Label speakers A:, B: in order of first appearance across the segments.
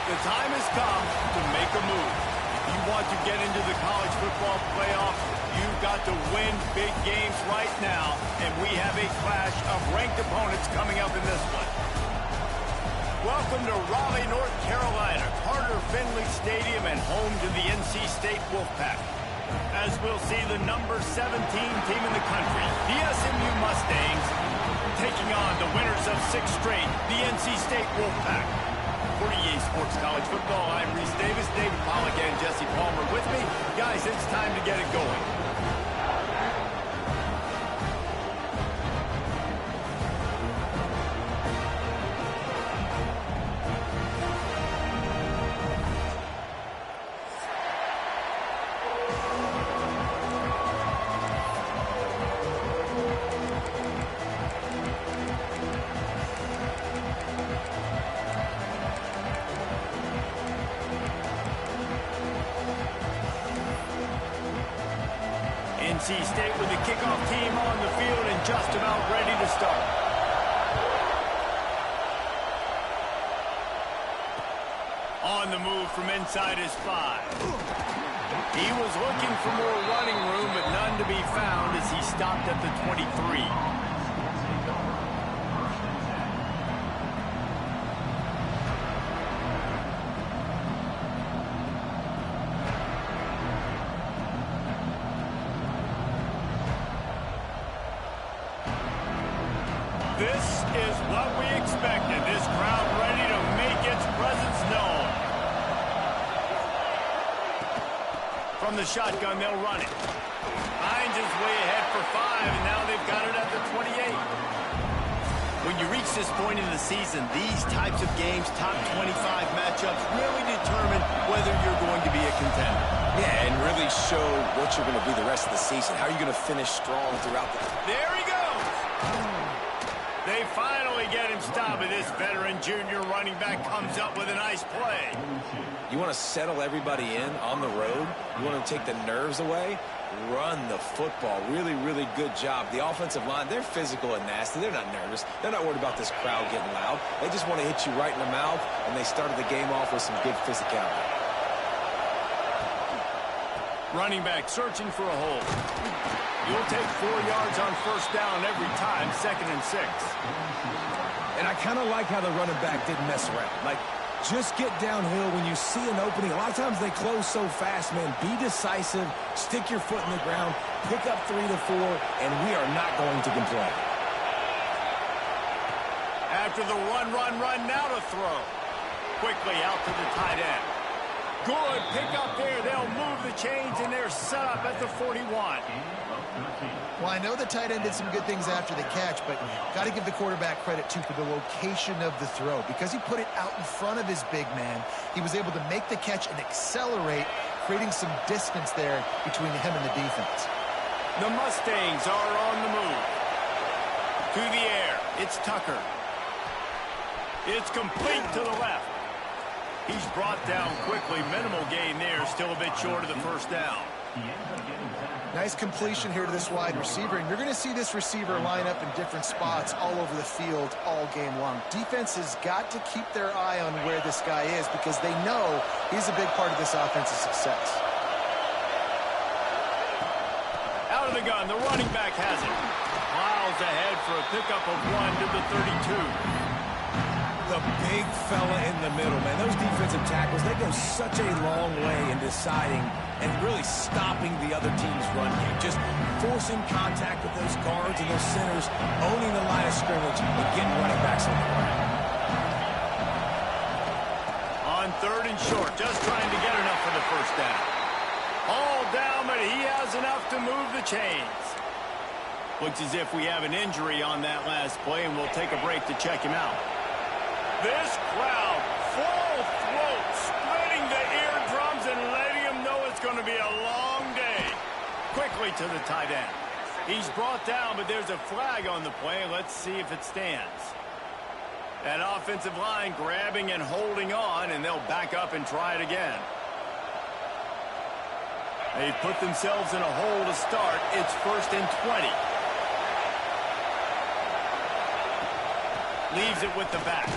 A: The time has come to make a move. If you want to get into the college football playoffs, you've got to win big games right now, and we have a clash of ranked opponents coming up in this one. Welcome to Raleigh, North Carolina, Carter Finley Stadium, and home to the NC State Wolfpack. As we'll see the number 17 team in the country, the SMU Mustangs, taking on the winners of 6 straight, the NC State Wolfpack. For EA Sports College Football, I'm Reese Davis, David Pollack, and Jesse Palmer with me. Guys, it's time to get it going. NC State with the kickoff team on the field and just about ready to start. On the move from inside his 5. He was looking for more running room, but none to be found as he stopped at the 23. This is what we expected. This crowd ready to make its presence known. From the shotgun, they'll run it. Hines is way ahead for 5, and now they've got it at the 28. When you reach this point in the season, these types of games, top 25 matchups, really determine whether you're going to be a contender.
B: Yeah, and really show what you're going to be the rest of the season. How are you going to finish strong throughout the...
A: There he goes! They finally get him stopped, and this veteran junior running back comes up with a nice play.
B: You want to settle everybody in on the road? You want to take the nerves away? Run the football. Really, really good job. The offensive line, they're physical and nasty. They're not nervous. They're not worried about this crowd getting loud. They just want to hit you right in the mouth, and they started the game off with some good physicality.
A: Running back searching for a hole. You'll take 4 yards on first down every time, 2nd and 6.
C: And I kind of like how the running back didn't mess around. Like, just get downhill when you see an opening. A lot of times they close so fast, man. Be decisive, stick your foot in the ground, pick up 3 to 4, and we are not going to complain.
A: After the run, now to throw. Quickly out to the tight end. Good pick up there. They'll move the chains, and they're set up at the 41.
D: Well, I know the tight end did some good things after the catch, but got to give the quarterback credit, too, for the location of the throw. Because he put it out in front of his big man, he was able to make the catch and accelerate, creating some distance there between him and the defense.
A: The Mustangs are on the move. To the air, it's Tucker. It's complete to the left. He's brought down quickly. Minimal gain there, still a bit short of the first down.
D: Nice completion here to this wide receiver, and you're going to see this receiver line up in different spots all over the field all game long. Defense has got to keep their eye on where this guy is because they know he's a big part of this offense's success.
A: Out of the gun, the running back has it. Miles ahead for a pickup of 1 to the 32.
C: The big fella in the middle, man. Those defensive tackles, they go such a long way in deciding and really stopping the other team's run game. Just forcing contact with those guards and those centers, owning the line of scrimmage, and getting running backs on the ground.
A: On 3rd and short, just trying to get enough for the first down. All down, but he has enough to move the chains. Looks as if we have an injury on that last play, and we'll take a break to check him out. This crowd, full throat, splitting the eardrums and letting him know it's going to be a long day. Quickly to the tight end. He's brought down, but there's a flag on the play. Let's see if it stands. That offensive line grabbing and holding on, and they'll back up and try it again. They've put themselves in a hole to start. It's 1st and 20. Leaves it with the back.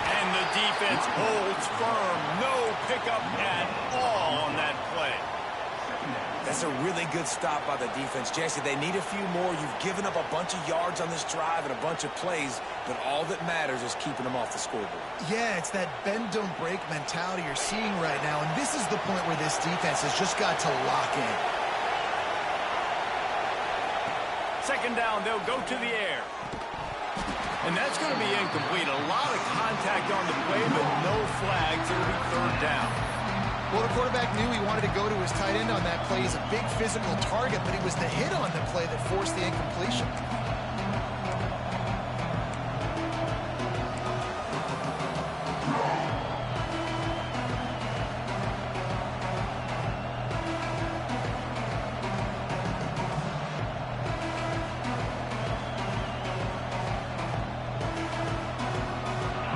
A: And the defense holds firm. No pickup at all on that play.
C: That's a really good stop by the defense. Jesse, they need a few more. You've given up a bunch of yards on this drive and a bunch of plays, but all that matters is keeping them off the scoreboard.
D: Yeah, it's that bend, don't break mentality you're seeing right now, and this is the point where this defense has just got to lock in.
A: 2nd down, they'll go to the air. And that's going to be incomplete. A lot of contact on the play, but no flags. It'll be 3rd down.
D: Well, the quarterback knew he wanted to go to his tight end on that play. He's a big physical target, but it was the hit on the play that forced the incompletion.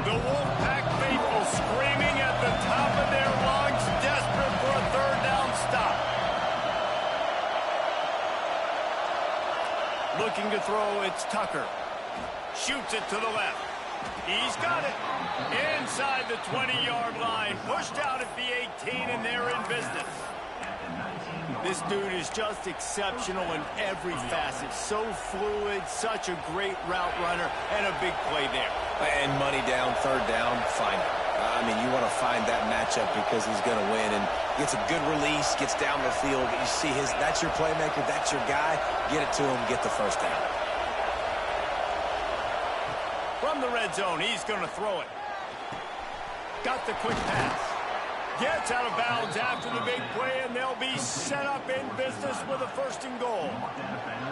A: The Wolfpack faithful screaming at the top of their lungs, desperate for a 3rd down stop. Looking to throw, it's Tucker. Shoots it to the left. He's got it. Inside the 20-yard line. Pushed out at the 18, and they're in business. This dude is just exceptional in every facet. So fluid, such a great route runner, and a big play there.
B: And money down, 3rd down, find it. I mean, you want to find that matchup because he's going to win. And gets a good release, gets down the field. You see that's your playmaker, that's your guy. Get it to him, get the 1st down.
A: From the red zone, he's going to throw it. Got the quick pass. Gets out of bounds after the big play, and they'll be set up in business with a 1st and goal.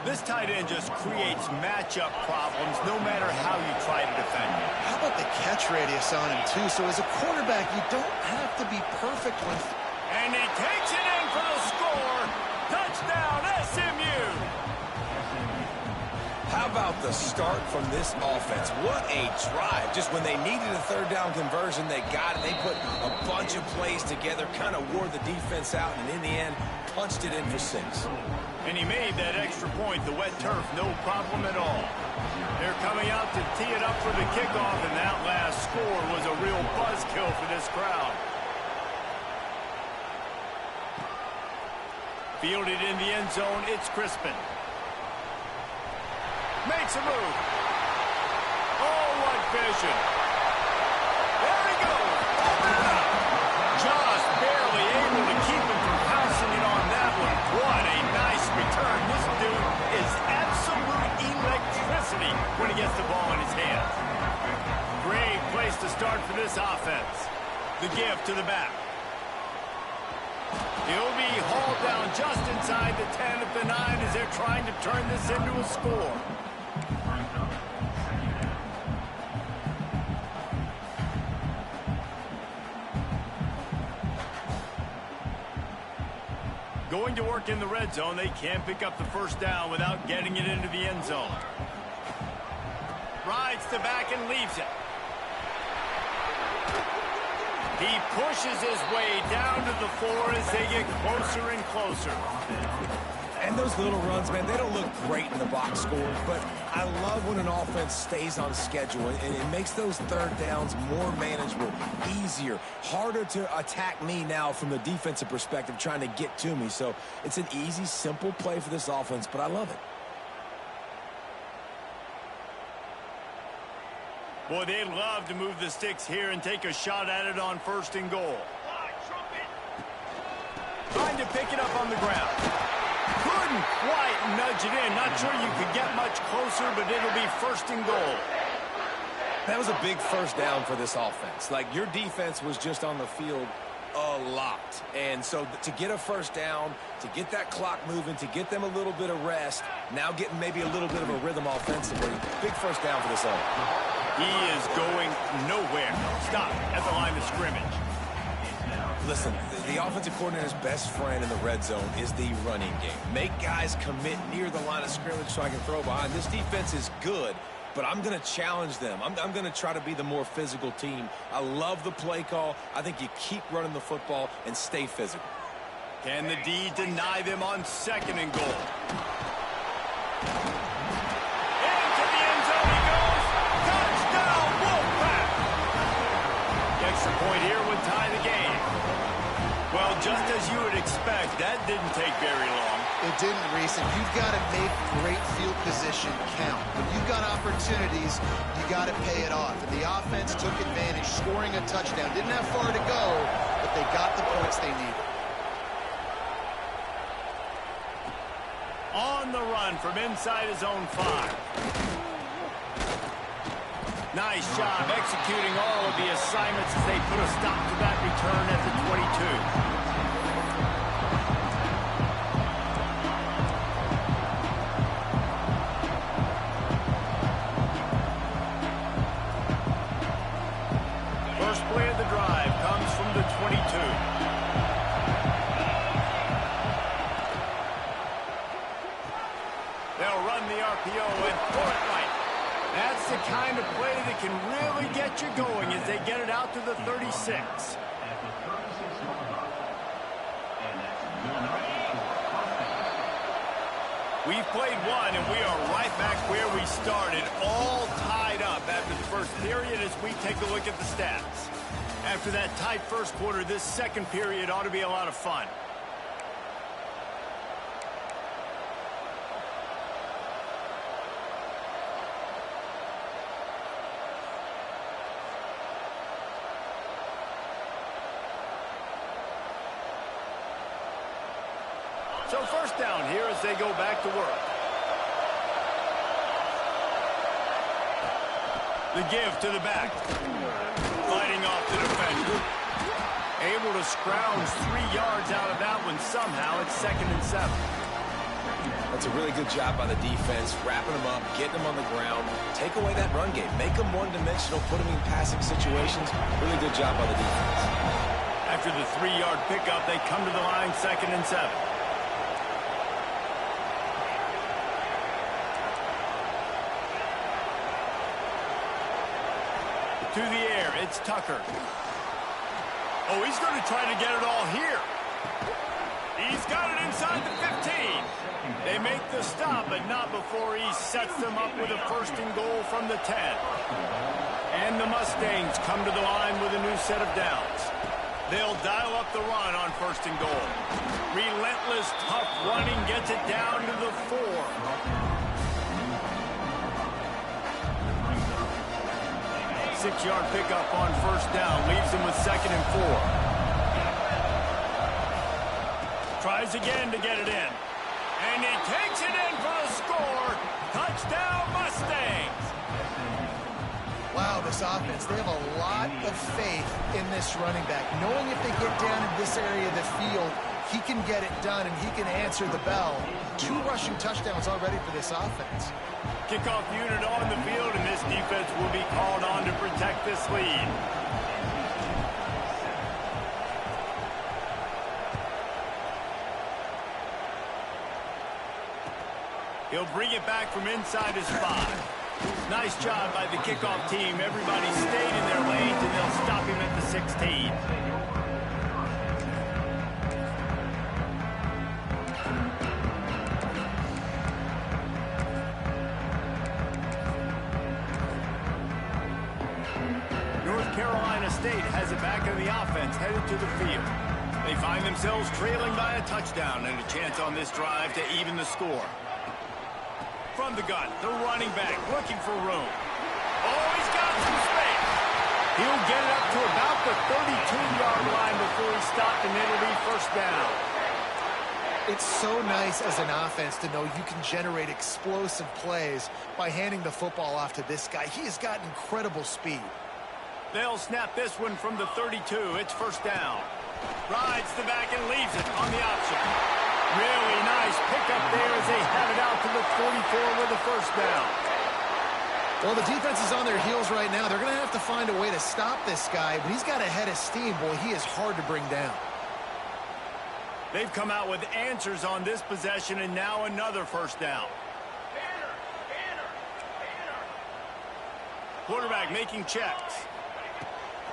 A: This tight end just creates matchup problems no matter how you try to defend him.
D: How about the catch radius on him, too? So as a quarterback, you don't have to be perfect when...
A: And he takes it in for the score. Touchdown, SMU!
C: How about the start from this offense? What a drive. Just when they needed a 3rd down conversion, they got it. They put a bunch of plays together, kind of wore the defense out, and in the end, punched it in for 6.
A: And he made that extra point, the wet turf, no problem at all. They're coming out to tee it up for the kickoff, and that last score was a real buzzkill for this crowd. Fielded in the end zone, it's Crispin. Makes a move. Oh, what vision. There he goes. Just barely able to keep him from pouncing it on that one. What a nice return. This dude is absolute electricity when he gets the ball in his hands. Great place to start for this offense. The give to the back. He'll be hauled down just inside the 10 at the 9 as they're trying to turn this into a score. Going to work in the red zone. They can't pick up the 1st down without getting it into the end zone. Rides the back and leaves it. He pushes his way down to the floor as they get closer and closer.
C: And those little runs, man, they don't look great in the box score, but I love when an offense stays on schedule, and it makes those third downs more manageable, easier, harder to attack me now from the defensive perspective trying to get to me. So it's an easy, simple play for this offense, but I love it.
A: Boy, they'd love to move the sticks here and take a shot at it on 1st and goal. Trying to pick it up on the ground. Couldn't quite nudge it in. Not sure you could get much closer, but it'll be 1st and goal.
C: That was a big first down for this offense. Like, your defense was just on the field a lot. And so to get a first down, to get that clock moving, to get them a little bit of rest, now getting maybe a little bit of a rhythm offensively, big first down for this offense.
A: He is going nowhere. Stop at the line of scrimmage.
C: Listen, the offensive coordinator's best friend in the red zone is the running game. Make guys commit near the line of scrimmage so I can throw behind. This defense is good, but I'm going to challenge them. I'm going to try to be the more physical team. I love the play call. I think you keep running the football and stay physical.
A: Can the D deny them on 2nd and goal? Into the end zone he goes. Touchdown, Wolfpack! The extra point here would tie the game. Well, just as you would expect, that didn't take very long.
D: It didn't, Reese, and you've got to make great field position count. When you've got opportunities, you got to pay it off. And the offense took advantage, scoring a touchdown. Didn't have far to go, but they got the points they needed.
A: On the run from inside his own 5. Nice job executing all of the assignments as they put a stop to that return at the 22. First play of the drive comes from the 22. They'll run the RPO and throw it right. That's the kind of play that can really get you going as they get it out to the 36. We've played one, and we are right back where we started, all tied up after the first period as we take a look at the stats. After that tight first quarter, this second period ought to be a lot of fun. So first down here as they go back to work. The give to the back. Fighting off the defender. Able to scrounge 3 yards out of that one somehow. It's 2nd and 7.
C: That's a really good job by the defense, wrapping them up, getting them on the ground. Take away that run game. Make them one-dimensional, put them in passing situations. Really good job by the defense.
A: After the 3-yard pickup, they come to the line 2nd and 7. To the air, it's Tucker. Oh, he's going to try to get it all here. He's got it inside the 15. They make the stop, but not before he sets them up with a 1st and goal from the 10. And the Mustangs come to the line with a new set of downs. They'll dial up the run on 1st and goal. Relentless, tough running gets it down to the 4. 6-yard pickup on 1st down. Leaves them with 2nd and 4. Tries again to get it in. And he takes it in for the score. Touchdown, Mustangs.
D: Wow, this offense, they have a lot of faith in this running back. Knowing if they get down in this area of the field, he can get it done and he can answer the bell. 2 rushing touchdowns already for this offense.
A: Kickoff unit on the field, and this defense will be called on to protect this lead. He'll bring it back from inside his 5. Nice job by the kickoff team. Everybody stayed in their lanes, and they'll stop him at the 16. North Carolina State has it back in the offense, headed to the field. They find themselves trailing by a touchdown and a chance on this drive to even the score. From the gun, the running back looking for room. Oh, he's got some space. He'll get it up to about the 32-yard line before he's stopped, and it'll be first down.
D: It's so nice as an offense to know you can generate explosive plays by handing the football off to this guy. He has got incredible speed.
A: They'll snap this one from the 32. It's first down. Rides the back and leaves it on the option. Really nice pickup there as they have it out to the 44 with a first down.
D: Well, the defense is on their heels right now. They're going to have to find a way to stop this guy, but he's got a head of steam. Boy, he is hard to bring down.
A: They've come out with answers on this possession, and now another first down. Quarterback making checks.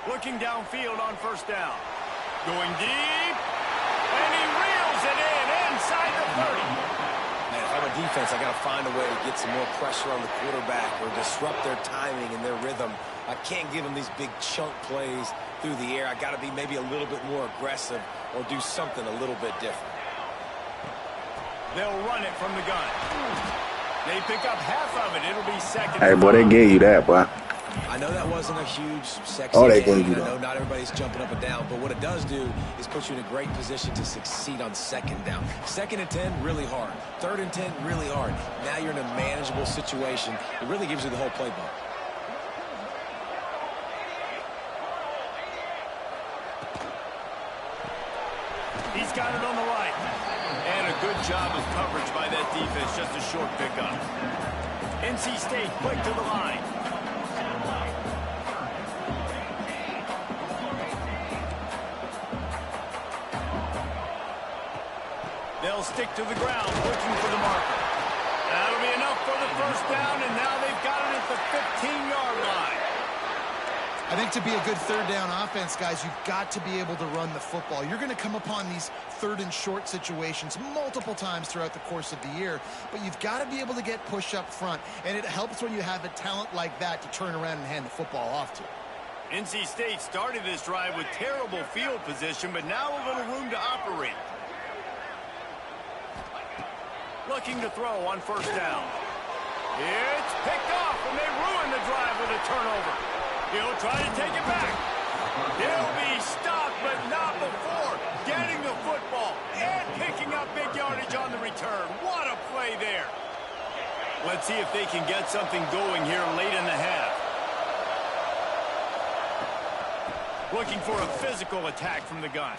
A: Looking downfield on first down. Going deep. And he reels it in inside the 30.
B: Man, if I'm a defense, I got to find a way to get some more pressure on the quarterback or disrupt their timing and their rhythm. I can't give them these big chunk plays through the air. I got to be maybe a little bit more aggressive or do something a little bit different.
A: They'll run it from the gun. They pick up half of it. It'll be second.
E: Hey, boy, they gave you that, boy.
B: I know that wasn't a huge, sexy
E: they
B: game.
E: gave you
B: I
E: that.
B: know not everybody's jumping up and down, but what it does do is put you in a great position to succeed on second down. Second and 10, really hard. Third and 10, really hard. Now you're in a manageable situation. It really gives you the whole playbook.
A: He's got it on the right. And a good job of coverage by that defense. Just a short pickup. NC State quick to the line. They'll stick to the ground, looking for the marker. That'll be enough for the first down, and now they've got it at the 15-yard line.
D: I think to be a good third down offense, guys, you've got to be able to run the football. You're going to come upon these third and short situations multiple times throughout the course of the year, but you've got to be able to get push up front, and it helps when you have a talent like that to turn around and hand the football off to.
A: NC State started this drive with terrible field position, but now a little room to operate. Looking to throw on first down. It's picked off, and they ruin the drive with a turnover. He'll try to take it back. He'll be stopped, but not before getting the football and picking up big yardage on the return. What a play there. Let's see if they can get something going here late in the half. Looking for a physical attack from the gun.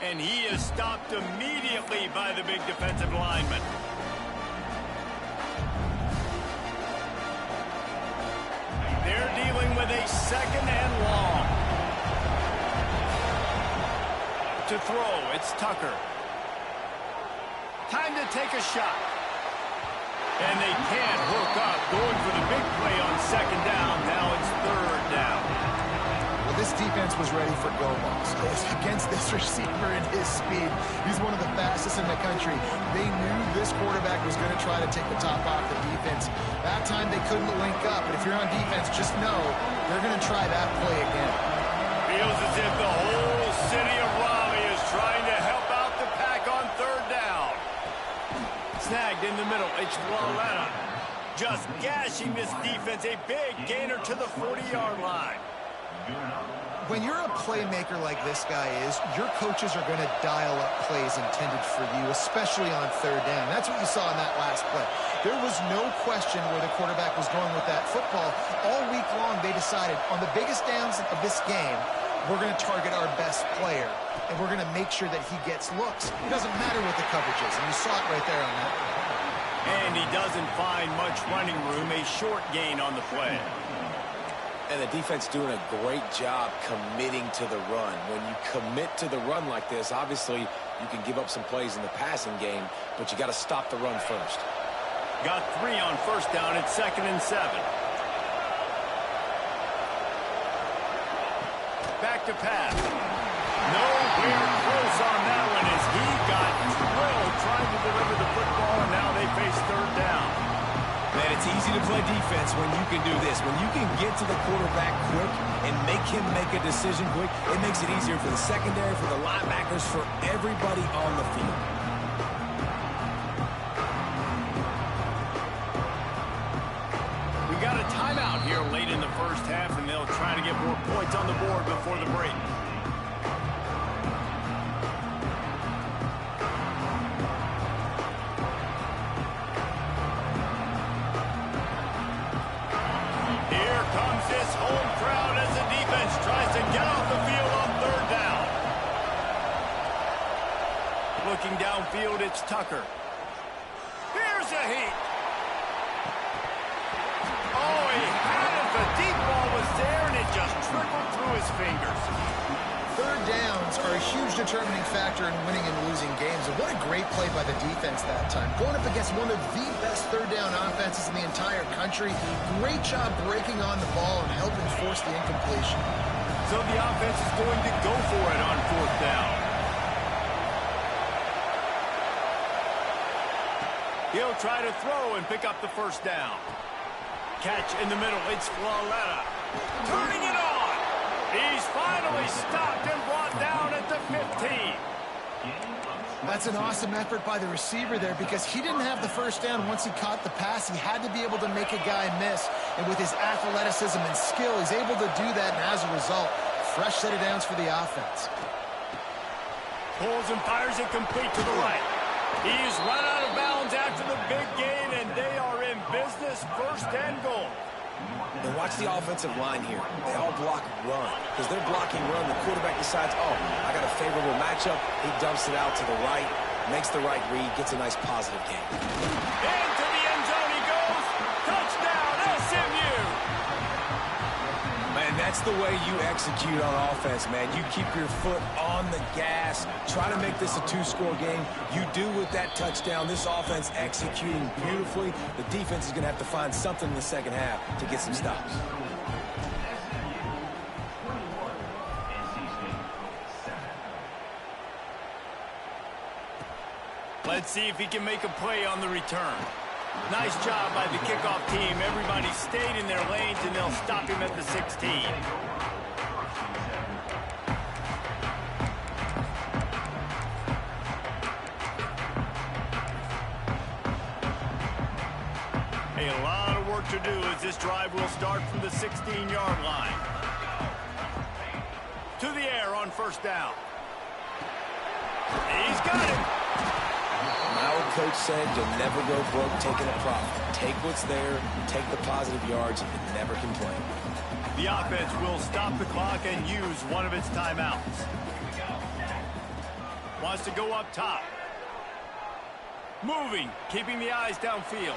A: And he is stopped immediately by the big defensive lineman. They're dealing with a second and long. To throw, it's Tucker. Time to take a shot. And they can't hook up. Going for the big play on second down. Now it's third down.
D: Well, this defense was ready for go balls. Against this receiver and his speed, he's one of the fastest in the country. They knew this quarterback was going to try to take the top off the defense. That time they couldn't link up, but if you're on defense, just know they're going to try that play again.
A: Feels as if the whole city of Raleigh is trying to help out the pack on third down. Snagged in the middle, it's Floretta. Just gashing this defense, a big gainer to the 40-yard line.
D: When you're a playmaker like this guy is, your coaches are going to dial up plays intended for you, especially on third down. That's what you saw in that last play. There was no question where the quarterback was going with that football. All week long, they decided on the biggest downs of this game, we're going to target our best player, and we're going to make sure that he gets looks. It doesn't matter what the coverage is, and you saw it right there on that.
A: And he doesn't find much running room, a short gain on the play.
B: And the defense doing a great job committing to the run. When you commit to the run like this, obviously you can give up some plays in the passing game, but you got to stop the run first.
A: Got 3 on first down at 2nd and 7. back to pass. Nowhere close on that one as he got drilled trying to deliver the football, and now they face third down.
C: Man, it's easy to play defense when you can do this. When you can get to the quarterback quick and make him make a decision quick, it makes it easier for the secondary, for the linebackers, for everybody on the field.
A: We got a timeout here late in the first half, and they'll try to get more points on the board before the break. Looking downfield, it's Tucker. Here's a heat. Oh, he had it. The deep ball was there, and it just trickled through his fingers.
D: Third downs are a huge determining factor in winning and losing games. And what a great play by the defense that time. Going up against one of the best third down offenses in the entire country. Great job breaking on the ball and helping force the incompletion.
A: So the offense is going to go for it on fourth down. He'll try to throw and pick up the first down. Catch in the middle. It's Floretta. Turning it on. He's finally stopped and brought down at the 15.
D: That's an awesome effort by the receiver there because he didn't have the first down once he caught the pass. He had to be able to make a guy miss. And with his athleticism and skill, he's able to do that. And as a result, fresh set of downs for the offense.
A: Pulls and fires it complete to the right. He's run out of bounds after the big gain, and they are in business, first and goal.
C: And watch the offensive line here. They all block run. Because they're blocking run, the quarterback decides, oh, I got a favorable matchup. He dumps it out to the right, makes the right read, gets a nice positive gain.
A: Into the end zone he goes. Touchdown, SMU.
C: Man, that's the way you execute on offense, man. You keep your foot on the gas. Try to make this a two-score game. You do with that touchdown. This offense executing beautifully. The defense is going to have to find something in the second half to get some stops.
A: Let's see if he can make a play on the return. Nice job by the kickoff team. Everybody stayed in their lanes, and they'll stop him at the 16. A lot of work to do as this drive will start from the 16-yard line. To the air on first down. He's got it.
C: My old coach said you'll never go broke taking a profit. Take what's there, take the positive yards, and never complain.
A: The offense will stop the clock and use one of its timeouts. Wants to go up top. Moving, keeping the eyes downfield.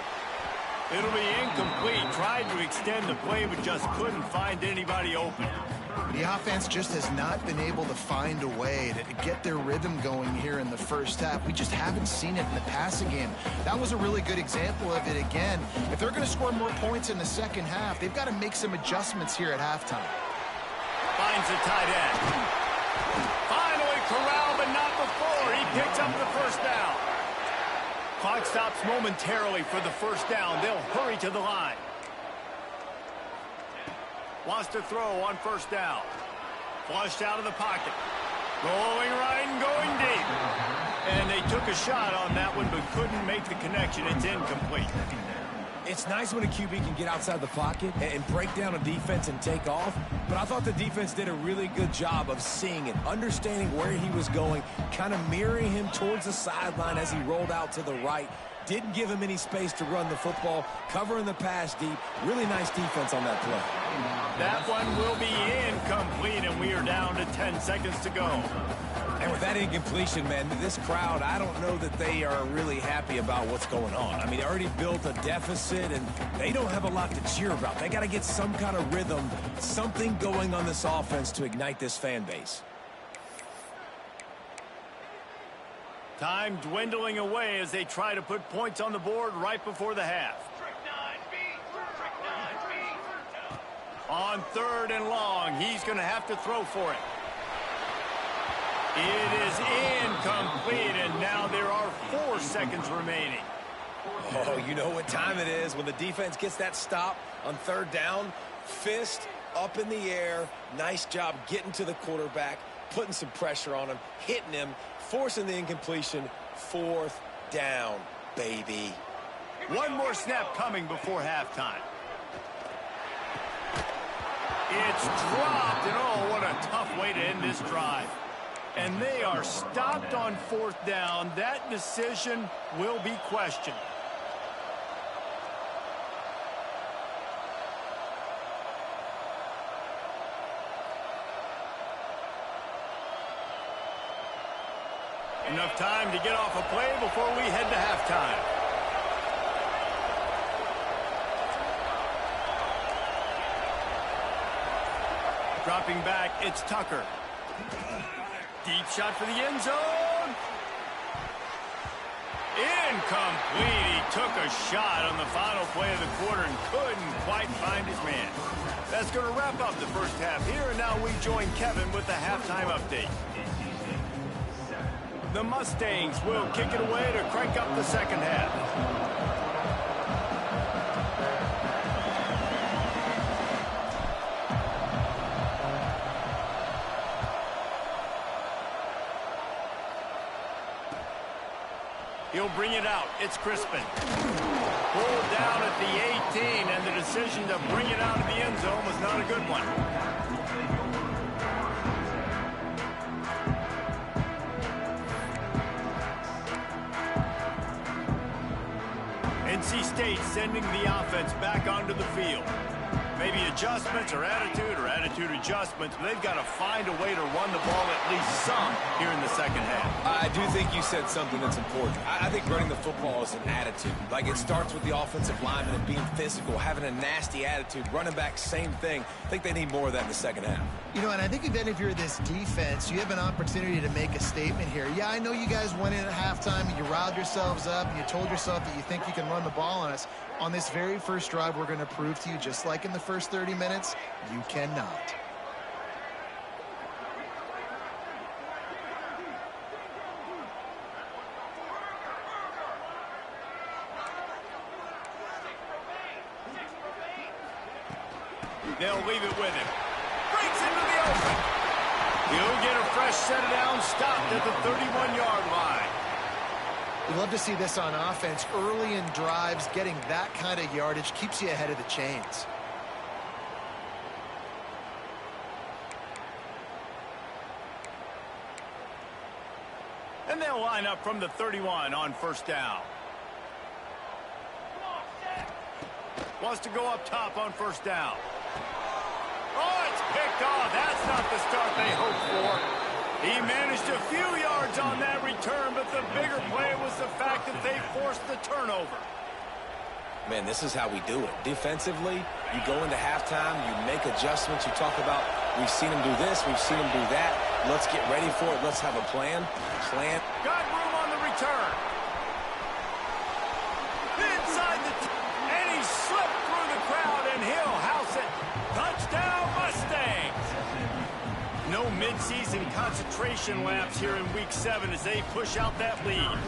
A: It'll be incomplete. Tried to extend the play, but just couldn't find anybody open.
D: The offense just has not been able to find a way to get their rhythm going here in the first half. We just haven't seen it in the passing game. That was a really good example of it again. If they're going to score more points in the second half, they've got to make some adjustments here at halftime.
A: Finds the tight end. Finally corralled, but not before. He picks up the first down. Clock stops momentarily for the first down. They'll hurry to the line. Wants to throw on first down. Flushed out of the pocket. Going right and going deep. And they took a shot on that one, but couldn't make the connection. It's incomplete.
C: It's nice when a QB can get outside the pocket and break down a defense and take off, but I thought the defense did a really good job of seeing it, understanding where he was going, kind of mirroring him towards the sideline as he rolled out to the right. Didn't give him any space to run the football, covering the pass deep. Really nice defense on that play.
A: That one will be incomplete, and we are down to 10 seconds to go.
C: And with that incompletion, man, this crowd, I don't know that they are really happy about what's going on. I mean, they already built a deficit, and they don't have a lot to cheer about. They got to get some kind of rhythm, something going on this offense to ignite this fan base.
A: Time dwindling away as they try to put points on the board right before the half. On 3rd and long, he's going to have to throw for it. It is incomplete, and now there are 4 seconds remaining.
B: Oh, you know what time it is when the defense gets that stop on 3rd down. Fist up in the air. Nice job getting to the quarterback, putting some pressure on him, hitting him, forcing the incompletion. 4th down, baby.
A: One more snap coming before halftime. It's dropped, and oh, what a tough way to end this drive. And they are stopped on 4th down. That decision will be questioned. Enough time to get off a play before we head to halftime. Dropping back, it's Tucker. Deep shot for the end zone. Incomplete. He took a shot on the final play of the quarter and couldn't quite find his man. That's going to wrap up the first half here, and now we join Kevin with the halftime update. The Mustangs will kick it away to crank up the second half. He'll bring it out. It's Crispin. Pulled down at the 18, and the decision to bring it out of the end zone was not a good one. NC State sending the offense back onto the field. Maybe adjustments or attitude adjustments, but they've got to find a way to run the ball at least some here in the second half.
B: I do think you said something that's important. I think running the football is an attitude. Like, it starts with the offensive lineman and being physical, having a nasty attitude. Running back, same thing. I think they need more of that in the second half.
D: You know, and I think even if you're this defense, you have an opportunity to make a statement here. Yeah, I know you guys went in at halftime and you riled yourselves up and you told yourself that you think you can run the ball on us. On this very first drive, we're going to prove to you, just like in the first 30 minutes, you cannot.
A: They'll leave it with him. Breaks into the open. He'll get a fresh set down, stopped at the 31-yard line.
D: We love to see this on offense. Early in drives, getting that kind of yardage keeps you ahead of the chains.
A: And they'll line up from the 31 on first down. Wants to go up top on first down. Oh, it's picked off. That's not the start they hoped for. He managed a few yards on that return, but the bigger play was the fact that they forced the turnover.
B: Man, this is how we do it. Defensively, you go into halftime, you make adjustments. You talk about, we've seen them do this, we've seen them do that. Let's get ready for it. Let's have a plan.
A: Got room on the return. Inside and he slipped through the crowd, and he'll house it. Touchdown, Mustangs. No midseason concentration laps here in Week 7 as they push out that lead.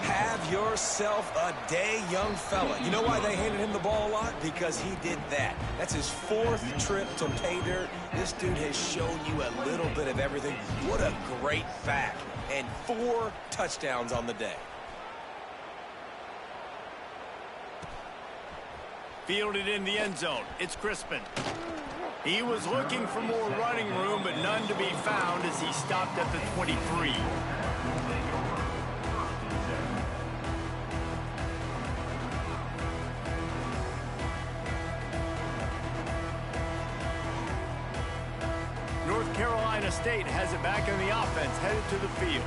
B: Have yourself a day, young fella. You know why they handed him the ball a lot? Because he did that. That's his 4th trip to pay dirt. This dude has shown you a little bit of everything. What a great fact. And 4 touchdowns on the day.
A: Fielded in the end zone. It's Crispin. He was looking for more running room, but none to be found as he stopped at the 23. North Carolina State has it back in the offense, headed to the field.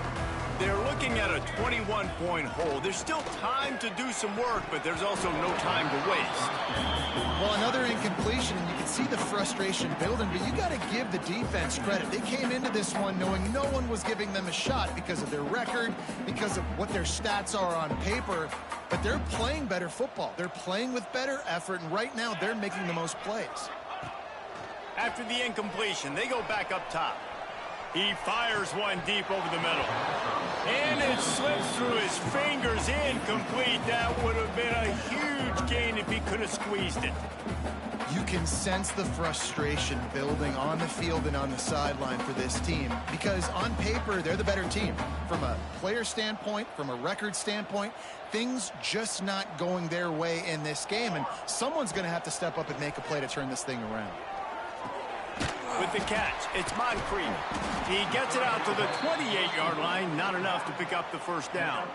A: They're looking at a 21-point hole. There's still time to do some work, but there's also no time to waste.
D: Well, another incompletion, and you can see the frustration building, but you got to give the defense credit. They came into this one knowing no one was giving them a shot because of their record, because of what their stats are on paper, but they're playing better football. They're playing with better effort, and right now they're making the most plays.
A: After the incompletion, they go back up top. He fires one deep over the middle. And it slips through his fingers, incomplete. That would have been a huge gain if he could have squeezed it.
D: You can sense the frustration building on the field and on the sideline for this team, because on paper, they're the better team. From a player standpoint, from a record standpoint, things just not going their way in this game, and someone's going to have to step up and make a play to turn this thing around.
A: With the catch, it's Moncrief. He gets it out to the 28-yard line, not enough to pick up the first down.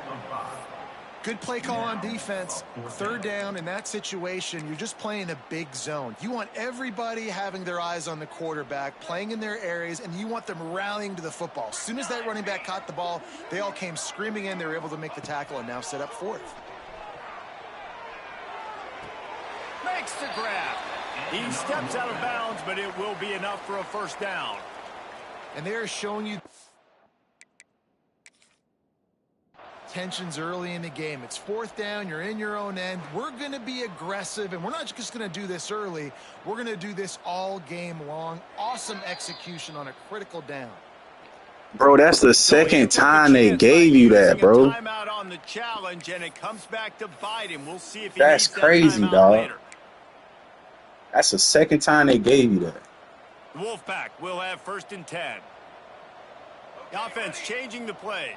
D: Good play call on defense. Third down in that situation, you're just playing a big zone. You want everybody having their eyes on the quarterback, playing in their areas, and you want them rallying to the football. As soon as that running back caught the ball, they all came screaming in. They were able to make the tackle and now set up fourth.
A: Makes the grab. He steps out of bounds, but it will be enough for a first down.
D: And they are showing you tensions early in the game. It's fourth down. You're in your own end. We're going to be aggressive, and we're not just going to do this early. We're going to do this all game long. Awesome execution on a critical down.
E: Bro, that's the second time they gave you that, bro.
A: Timeout on the challenge, and it comes back to bite him. We'll see if he
E: That's crazy, dog. Later. That's the second time they gave you that.
A: Wolfpack will have 1st and 10. The offense changing the play.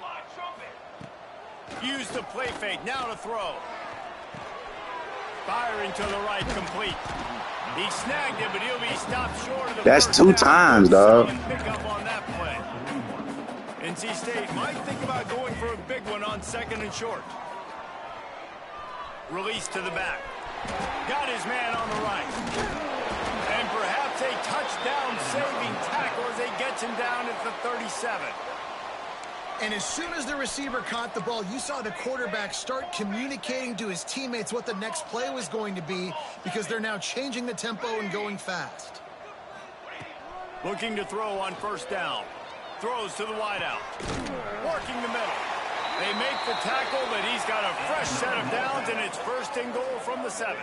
A: Use the play fake. Now to throw. Firing to the right, complete. He snagged it, but he'll be stopped short of the
E: That's
A: first
E: 2
A: down.
E: times, dog.
A: Pick up on that play. NC State might think about going for a big one on 2nd and short. Release to the back. Got his man on the right. And perhaps a touchdown-saving tackle as he gets him down at the 37.
D: And as soon as the receiver caught the ball, you saw the quarterback start communicating to his teammates what the next play was going to be, because they're now changing the tempo and going fast.
A: Looking to throw on 1st down. Throws to the wideout. Working the middle. They make the tackle, but he's got a fresh set of downs, and it's 1st and goal from the 7.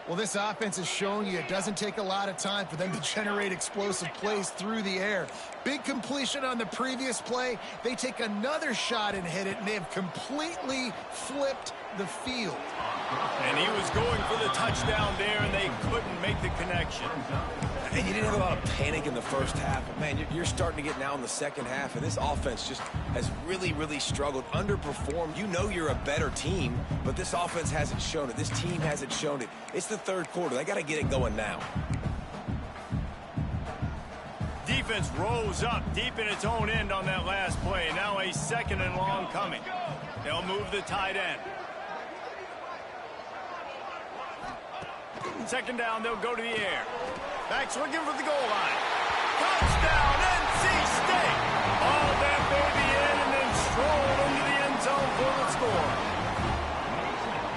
D: Well, this offense is showing you it doesn't take a lot of time for them to generate explosive plays through the air. Big completion on the previous play. They take another shot and hit it, and they have completely flipped the field.
A: And he was going for the touchdown there, and they couldn't make the connection.
B: And you didn't have a lot of panic in the first half. But, man, you're starting to get now in the second half, and this offense just has really, really struggled, underperformed. You know you're a better team, but this offense hasn't shown it. This team hasn't shown it. It's the 3rd quarter. They got to get it going now.
A: Defense rose up deep in its own end on that last play. Now a 2nd and long coming. They'll move the tight end. 2nd down, they'll go to the air. Backs looking for the goal line. Touchdown, NC State. All that baby in and then strolled into the end zone for the score.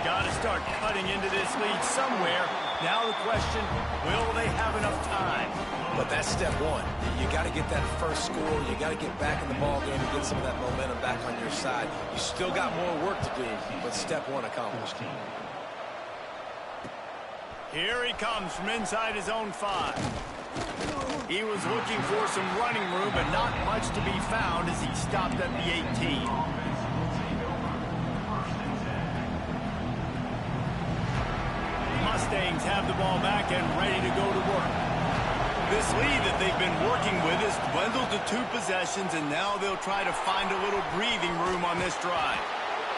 A: Got to start cutting into this lead somewhere. Now the question, will they have enough time?
B: But that's step 1. You got to get that first score. You got to get back in the ball game and get some of that momentum back on your side. You still got more work to do, but step 1 accomplished.
A: Here he comes from inside his own 5. He was looking for some running room, but not much to be found as he stopped at the 18. Mustangs have the ball back and ready to go to work. This lead that they've been working with is dwindled to 2 possessions, and now they'll try to find a little breathing room on this drive.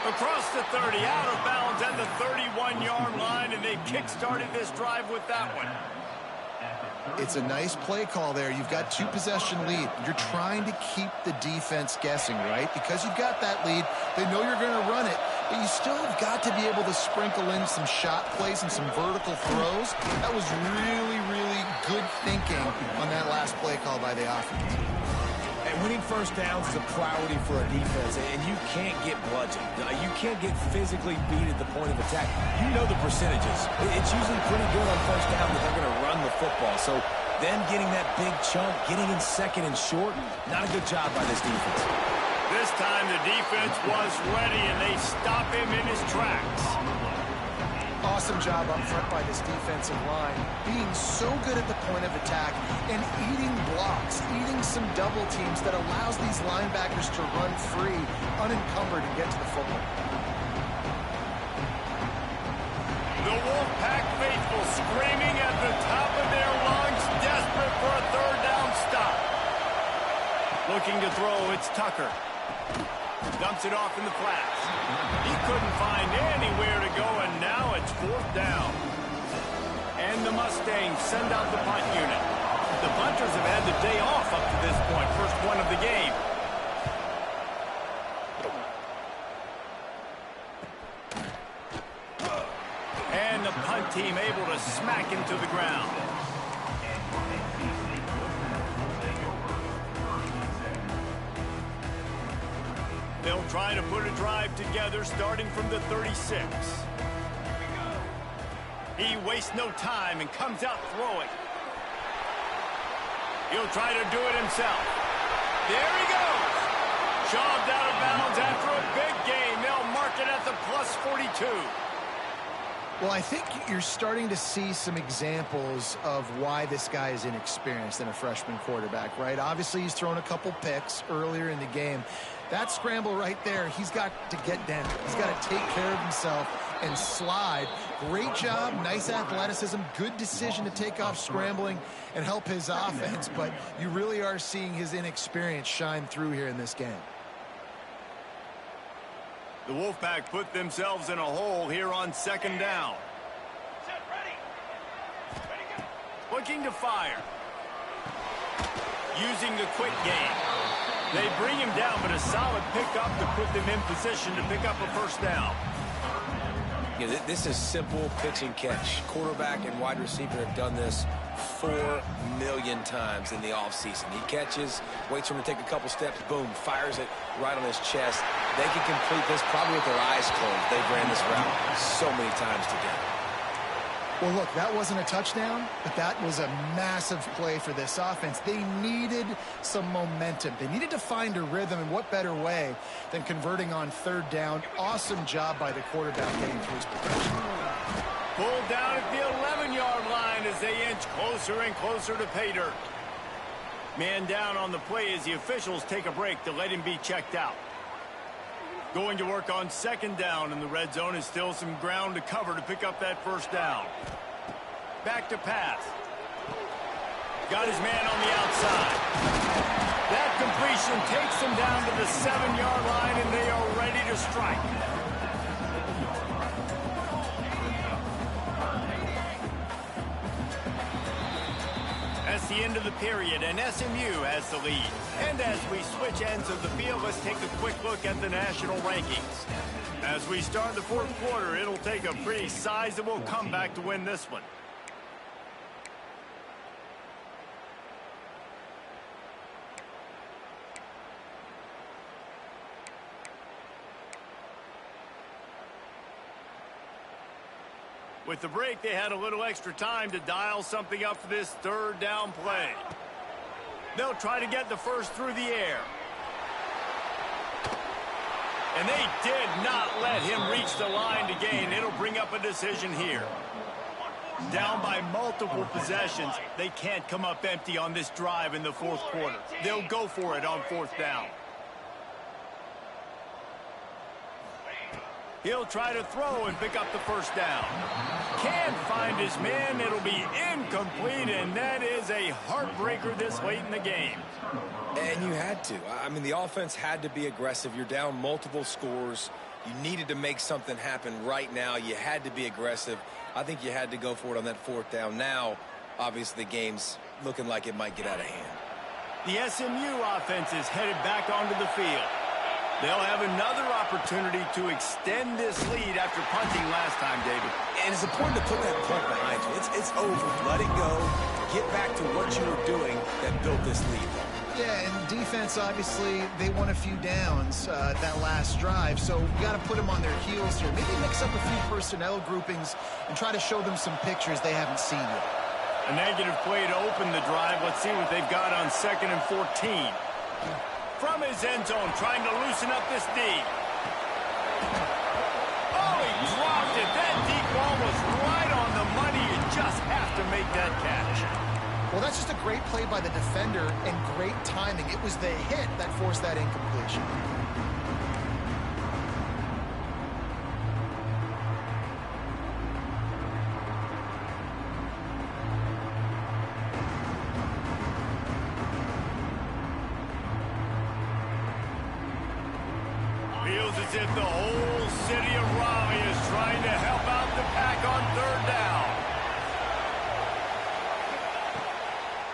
A: Across the 30, out of bounds at the 31-yard line, and they kick-started this drive with that one.
D: It's a nice play call there. You've got 2-possession lead. You're trying to keep the defense guessing, right? Because you've got that lead, they know you're going to run it, but you still have got to be able to sprinkle in some shot plays and some vertical throws. That was really, really good thinking on that last play call by the offense.
C: And winning first downs is a priority for a defense, and you can't get bludgeoned. You can't get physically beat at the point of attack. You know the percentages. It's usually pretty good on first down that they're going to run the football. So them getting that big chunk, getting in 2nd and short, not a good job by this defense.
A: This time the defense was ready, and they stop him in his tracks.
D: Awesome job up front by this defensive line, being so good at the point of attack and eating blocks, eating some double teams that allows these linebackers to run free, unencumbered, and get to the football.
A: The Wolfpack faithful screaming at the top of their lungs, desperate for a third down stop. Looking to throw, it's Tucker. Dumps it off in the flats. He couldn't find anywhere to go, and now it's fourth down. And the Mustangs send out the punt unit. The punters have had the day off up to this point, first one of the game. And the punt team able to smack him to the ground. They'll try to put a drive together starting from the 36. He wastes no time and comes out throwing. He'll try to do it himself. There he goes. Shoved out of bounds after a big gain. They'll mark it at the plus 42.
D: Well, I think you're starting to see some examples of why this guy is inexperienced in a freshman quarterback, right? Obviously, he's thrown a couple picks earlier in the game. That scramble right there, he's got to get down. He's got to take care of himself and slide. Great job, nice athleticism, good decision to take off scrambling and help his offense, but you really are seeing his inexperience shine through here in this game.
A: The Wolfpack put themselves in a hole here on second down. Looking to fire. Using the quick game. They bring him down, but a solid pickup to put them in position to pick up a first down.
B: Yeah, this is simple pitch and catch. Quarterback and wide receiver have done this 4 million times in the offseason. He catches, waits for him to take a couple steps, boom, fires it right on his chest. They can complete this probably with their eyes closed. They've ran this route so many times together.
D: Well, look, that wasn't a touchdown, but that was a massive play for this offense. They needed some momentum. They needed to find a rhythm, and what better way than converting on third down. Awesome job by the quarterback getting through his protection.
A: Pulled down at the 11-yard line as they inch closer and closer to pay dirt. Man down on the play as the officials take a break to let him be checked out. Going to work on second down, and the red zone is still some ground to cover to pick up that first down. Back to pass. Got his man on the outside. That completion takes him down to the 7-yard line, and they are ready to strike. That's the end of the period, and SMU has the lead. And as we switch ends of the field, let's take a quick look at the national rankings. As we start the fourth quarter, it'll take a pretty sizable comeback to win this one. With the break, they had a little extra time to dial something up for this third down play. They'll try to get the first through the air. And they did not let him reach the line to gain. It'll bring up a decision here. Down by multiple possessions, they can't come up empty on this drive in the fourth quarter. They'll go for it on fourth down. He'll try to throw and pick up the first down. Can't find his man. It'll be incomplete, and that is a heartbreaker this late in the game.
B: And you had to. I mean, the offense had to be aggressive. You're down multiple scores. You needed to make something happen right now. You had to be aggressive. I think you had to go for it on that fourth down. Now, obviously, the game's looking like it might get out of hand.
A: The SMU offense is headed back onto the field. They'll have another opportunity to extend this lead after punting last time, David.
B: And it's important to put that punt behind you. It's over. Let it go. Get back to what you were doing that built this lead.
D: Yeah, and defense, obviously, they won a few downs that last drive, so you got to put them on their heels here. Maybe mix up a few personnel groupings and try to show them some pictures they haven't seen yet.
A: A negative play to open the drive. Let's see what they've got on 2nd and 14. From his end zone, trying to loosen up this D. Oh, he dropped it. That deep ball was that catch.
D: Well, that's just a great play by the defender and great timing. It was the hit that forced that incompletion.
A: Feels as if the whole city of Raleigh is trying to help out the pack on third down.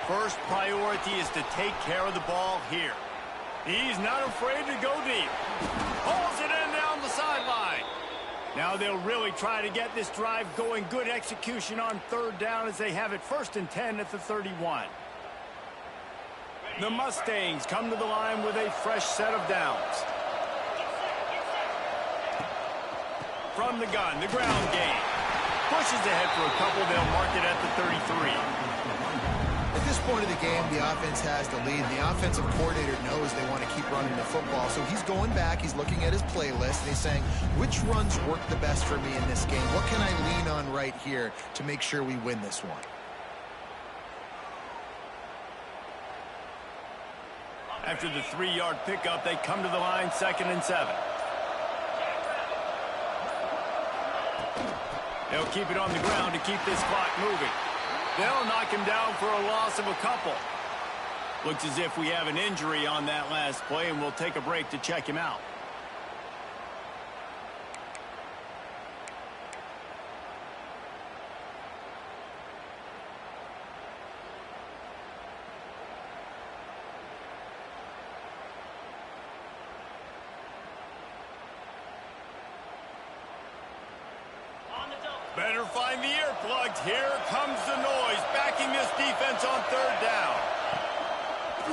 A: First priority is to take care of the ball here. He's not afraid to go deep. Pulls it in down the sideline. Now they'll really try to get this drive going. Good execution on third down as they have it 1st and 10 at the 31. The Mustangs come to the line with a fresh set of downs. From the gun, the ground game. Pushes ahead for a couple. They'll mark it at the 33.
D: At this point of the game, the offense has the lead. The offensive coordinator knows they want to keep running the football. So he's going back, he's looking at his playlist, and he's saying, which runs work the best for me in this game? What can I lean on right here to make sure we win this one?
A: After the 3-yard pickup, they come to the line 2nd and 7. They'll keep it on the ground to keep this clock moving. They'll knock him down for a loss of a couple. Looks as if we have an injury on that last play, and we'll take a break to check him out. Better find the earplugs. Here comes the noise, backing this defense on third down.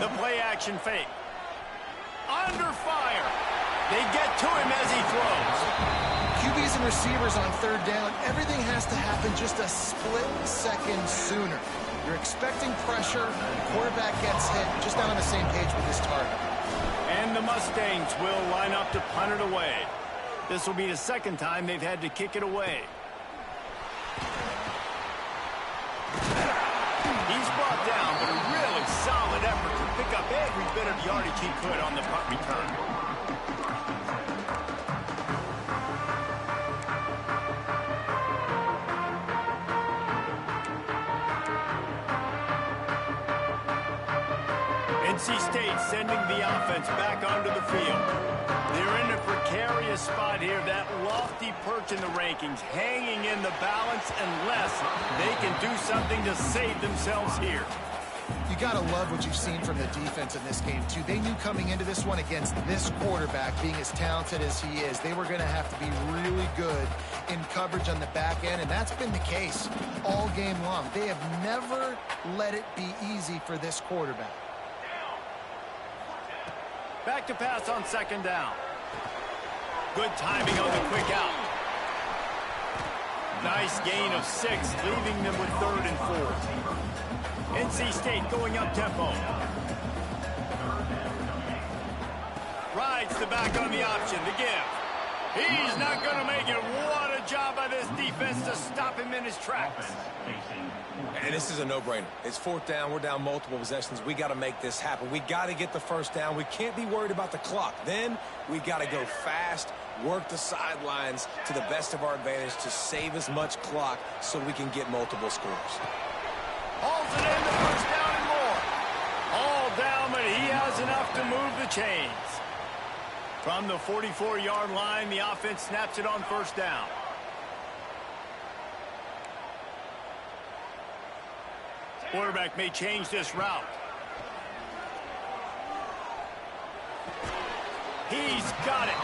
A: The play action fake. Under fire. They get to him as he throws.
D: QBs and receivers on third down, everything has to happen just a split second sooner. You're expecting pressure, the quarterback gets hit, just not on the same page with his target.
A: And the Mustangs will line up to punt it away. This will be the 2nd time they've had to kick it away. He's brought down, but a really solid effort to pick up every bit of yardage he could on the punt return. NC State sending the offense back onto the field. They're in a precarious spot here, that lofty perch in the rankings, hanging in the balance unless they can do something to save themselves here.
D: You got to love what you've seen from the defense in this game, too. They knew coming into this one against this quarterback, being as talented as he is, they were going to have to be really good in coverage on the back end, and that's been the case all game long. They have never let it be easy for this quarterback.
A: Back to pass on 2nd down. Good timing on the quick out. Nice gain of 6, leaving them with 3rd and 4. NC State going up tempo. Rides the back on the option, the give. He's not going to make it. What a job by this defense to stop him in his tracks.
C: And this is a no-brainer. It's 4th down. We're down multiple possessions. We got to make this happen. We got to get the 1st down. We can't be worried about the clock. Then we got to go fast, work the sidelines to the best of our advantage to save as much clock so we can get multiple scores.
A: Hauls it in, the 1st down and more. All down, but he has enough to move the chains. From the 44-yard line, the offense snaps it on 1st down. Quarterback may change this route. He's got it.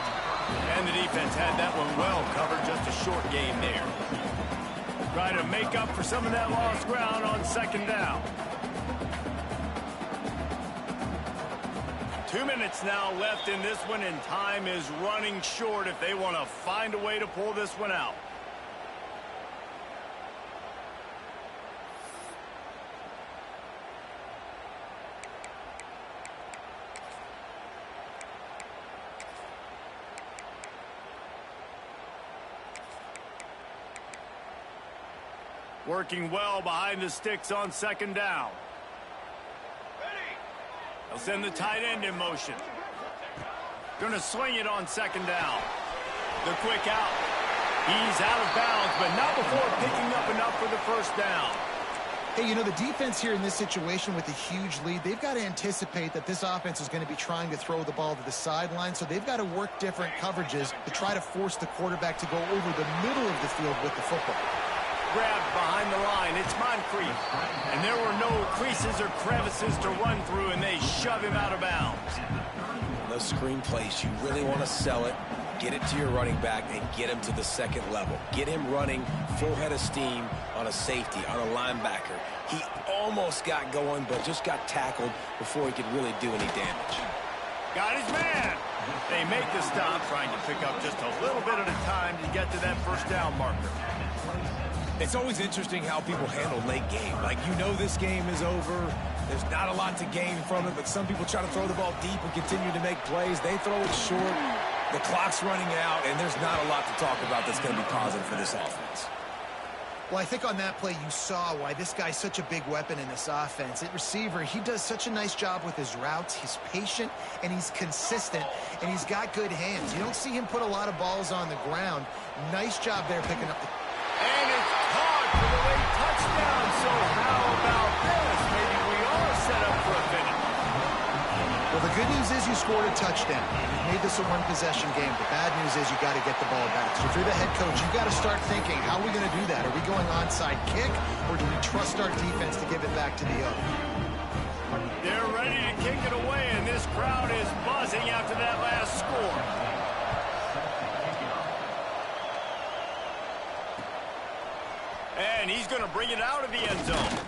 A: And the defense had that one well covered. Just a short gain there. Try to make up for some of that lost ground on 2nd down. 2 minutes now left in this one, and time is running short if they want to find a way to pull this one out. Working well behind the sticks on second down. They'll send the tight end in motion. Going to swing it on second down. The quick out. He's out of bounds, but not before picking up enough for the first down.
D: Hey, you know, the defense here in this situation with a huge lead, they've got to anticipate that this offense is going to be trying to throw the ball to the sideline, so they've got to work different coverages to try to force the quarterback to go over the middle of the field with the football.
A: Grabbed behind the line. It's Moncrief. And there were no creases or crevices to run through, and they shove him out of bounds.
B: Those screen plays, you really want to sell it. Get it to your running back and get him to the second level. Get him running full head of steam on a safety, on a linebacker. He almost got going, but just got tackled before he could really do any damage.
A: Got his man. They make the stop, trying to pick up just a little bit at a time to get to that first down marker.
C: It's always interesting how people handle late game. Like, you know this game is over. There's not a lot to gain from it, but some people try to throw the ball deep and continue to make plays. They throw it short. The clock's running out, and there's not a lot to talk about that's going to be positive for this offense.
D: Well, I think on that play you saw why this guy's such a big weapon in this offense. At receiver, he does such a nice job with his routes. He's patient, and he's consistent, and he's got good hands. You don't see him put a lot of balls on the ground. Nice job there picking up the...
A: And it's caught for the late touchdown. So how about this? Maybe we are set up for a finish.
D: Well, the good news is you scored a touchdown. You made this a one-possession game. The bad news is you got to get the ball back. So if you're the head coach, you got to start thinking, how are we going to do that? Are we going onside kick, or do we trust our defense to give it back to the other?
A: They're ready to kick it away, and this crowd is buzzing after that last score. And he's going to bring it out of the end zone.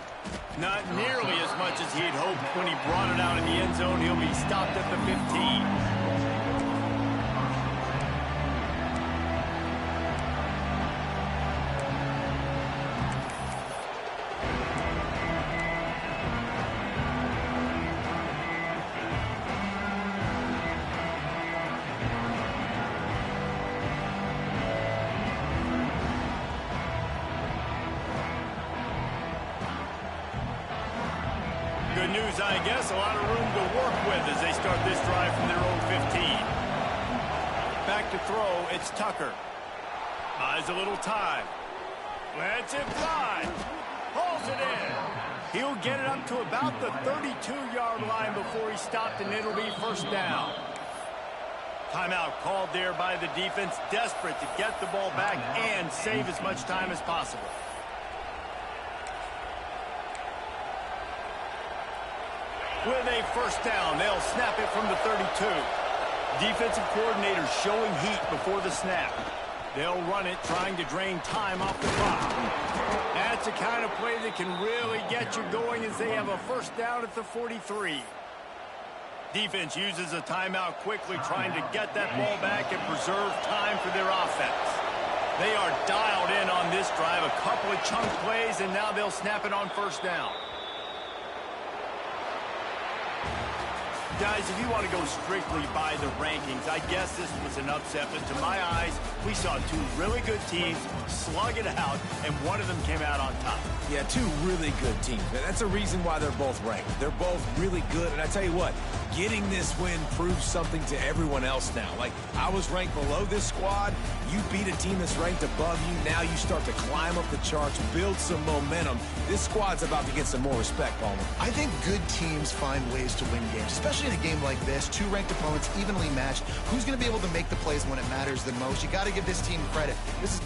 A: Not nearly as much as he'd hoped when he brought it out in the end zone. He'll be stopped at the 15. Good news, I guess. A lot of room to work with as they start this drive from their own 15. Back to throw, it's Tucker. Buys a little time. Lets it fly. Pulls it in. He'll get it up to about the 32-yard line before he stopped, and it'll be first down. Timeout called there by the defense, desperate to get the ball back and save as much time as possible. With a first down, they'll snap it from the 32. Defensive coordinator showing heat before the snap. They'll run it, trying to drain time off the clock. That's the kind of play that can really get you going as they have a first down at the 43. Defense uses a timeout quickly, trying to get that ball back and preserve time for their offense. They are dialed in on this drive, a couple of chunk plays, and now they'll snap it on first down. Guys, if you want to go strictly by the rankings, I guess this was an upset, but to my eyes, we saw two really good teams slug it out, and one of them came out on top.
C: Yeah, two really good teams. That's a reason why they're both ranked. They're both really good, and I tell you what, getting this win proves something to everyone else now. Like, I was ranked below this squad. You beat a team that's ranked above you. Now you start to climb up the charts, build some momentum. This squad's about to get some more respect, Palmer.
D: I think good teams find ways to win games, especially in a game like this. Two ranked opponents evenly matched. Who's going to be able to make the plays when it matters the most? You got to give this team credit. This is